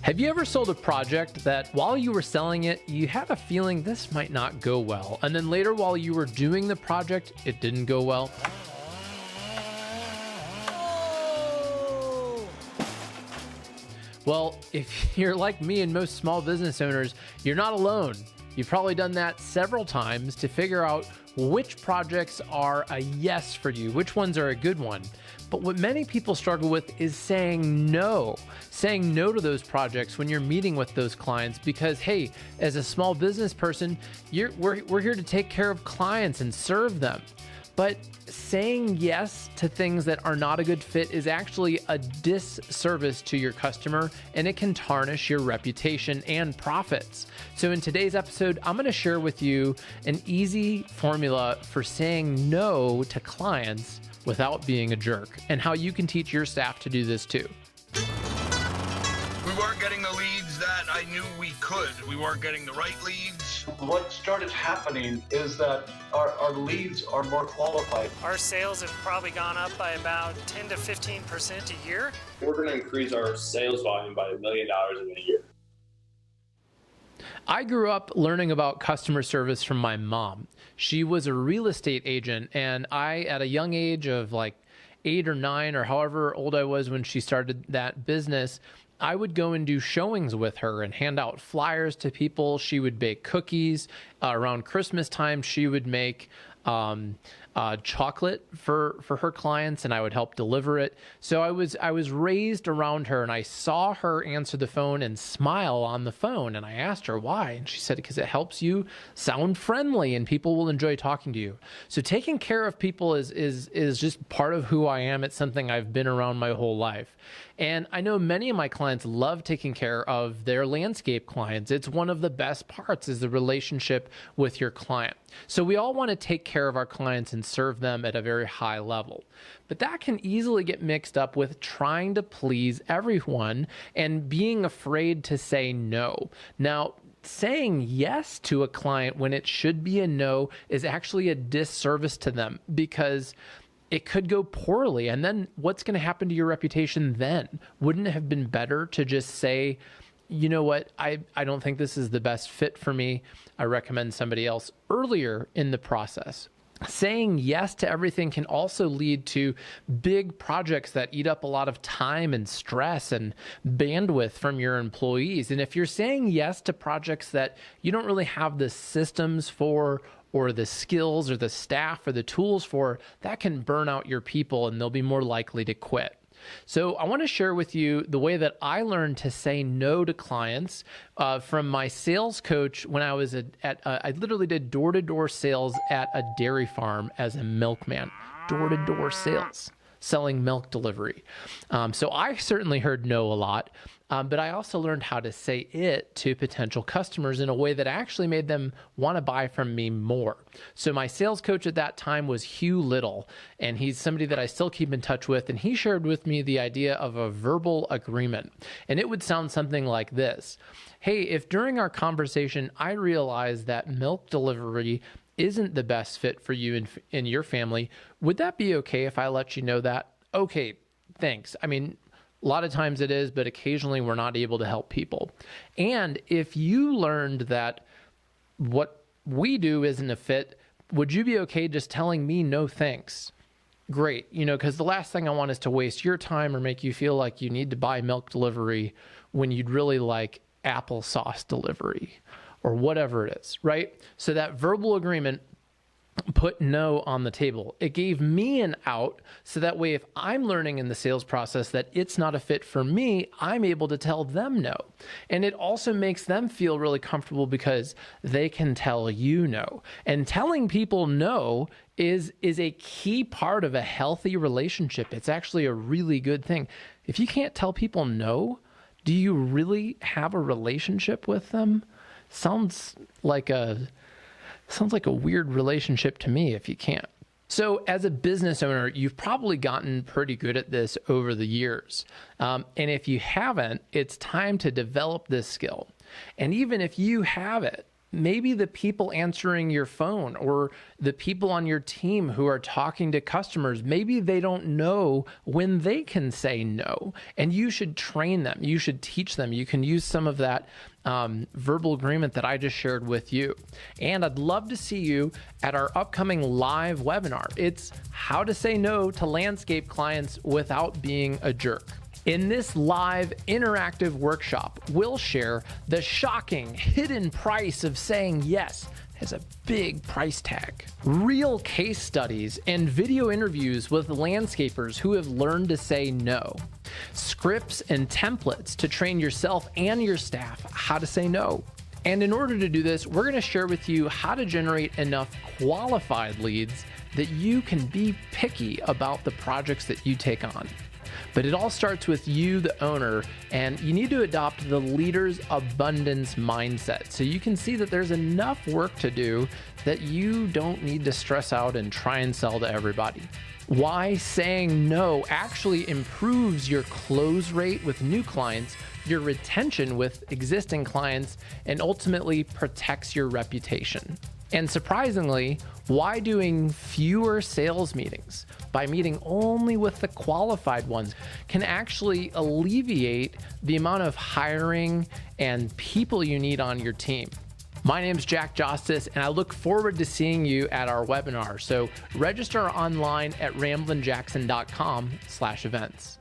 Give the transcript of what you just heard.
Have you ever sold a project that while you were selling it, you had a feeling this might not go well, and then later while you were doing the project, it didn't go well? Well, if you're like me and most small business owners, you're not alone. You've probably done that several times to figure out which projects are a yes for you, which ones are a good one. But what many people struggle with is saying no to those projects when you're meeting with those clients because, hey, as a small business person, we're here to take care of clients and serve them. But saying yes to things that are not a good fit is actually a disservice to your customer, and it can tarnish your reputation and profits. So in today's episode, I'm going to share with you an easy formula for saying no to clients without being a jerk, and how you can teach your staff to do this too. We weren't getting the leads that I knew we could. We weren't getting the right leads. What started happening is that our leads are more qualified. Our sales have probably gone up by about 10 to 15% a year. We're going to increase our sales volume by $1 million in a year. I grew up learning about customer service from my mom. She was a real estate agent, and I, at a young age of like 8 or 9 or however old I was when she started that business, I would go and do showings with her and hand out flyers to people. She would bake cookies. Around Christmas time, she would make chocolate for her clients, and I would help deliver it. So I was raised around her, and I saw her answer the phone and smile on the phone. And I asked her why, and she said, because it helps you sound friendly and people will enjoy talking to you. So taking care of people is just part of who I am. It's something I've been around my whole life. And I know many of my clients love taking care of their landscape clients. It's one of the best parts is the relationship with your client. So we all want to take care of our clients and serve them at a very high level. But that can easily get mixed up with trying to please everyone and being afraid to say no. Now, saying yes to a client when it should be a no is actually a disservice to them because it could go poorly. And then what's going to happen to your reputation then? Wouldn't it have been better to just say, you know what, I don't think this is the best fit for me. I recommend somebody else earlier in the process. Saying yes to everything can also lead to big projects that eat up a lot of time and stress and bandwidth from your employees. And if you're saying yes to projects that you don't really have the systems for or the skills or the staff or the tools for, that can burn out your people and they'll be more likely to quit. So I want to share with you the way that I learned to say no to clients from my sales coach when I was I literally did door-to-door sales at a dairy farm as a milkman. Door-to-door sales, selling milk delivery. So I certainly heard no a lot. But I also learned how to say it to potential customers in a way that actually made them want to buy from me more. So my sales coach at that time was Hugh Little, and he's somebody that I still keep in touch with, and he shared with me the idea of a verbal agreement. And it would sound something like this. Hey, if during our conversation I realize that milk delivery isn't the best fit for you and your family, would that be okay if I let you know that? Okay, thanks. I mean, a lot of times it is, but occasionally we're not able to help people. And if you learned that what we do isn't a fit, would you be okay just telling me no thanks? Great, because the last thing I want is to waste your time or make you feel like you need to buy milk delivery when you'd really like applesauce delivery or whatever it is, right? So that verbal agreement put no on the table. It gave me an out, so that way if I'm learning in the sales process that it's not a fit for me, I'm able to tell them no. And it also makes them feel really comfortable because they can tell you no. And telling people no is a key part of a healthy relationship. It's actually a really good thing. If you can't tell people no, do you really have a relationship with them? Sounds like a weird relationship to me if you can't. So as a business owner, you've probably gotten pretty good at this over the years. And if you haven't, it's time to develop this skill. And even if you have it, Maybe the people answering your phone or the people on your team who are talking to customers, maybe they don't know when they can say no. And you should train them. You should teach them. You can use some of that verbal agreement that I just shared with you. And I'd love to see you at our upcoming live webinar. It's how to say no to landscape clients without being a jerk. In this live interactive workshop, we'll share the shocking hidden price of saying yes. Has a big price tag. Real case studies and video interviews with landscapers who have learned to say no. Scripts and templates to train yourself and your staff how to say no. And in order to do this, we're going to share with you how to generate enough qualified leads that you can be picky about the projects that you take on. But it all starts with you, the owner, and you need to adopt the leader's abundance mindset so you can see that there's enough work to do that you don't need to stress out and try and sell to everybody. Why saying no actually improves your close rate with new clients, your retention with existing clients, and ultimately protects your reputation. And surprisingly, why doing fewer sales meetings by meeting only with the qualified ones can actually alleviate the amount of hiring and people you need on your team. My name's Jack Jostes, and I look forward to seeing you at our webinar. So register online at ramblinjackson.com/events.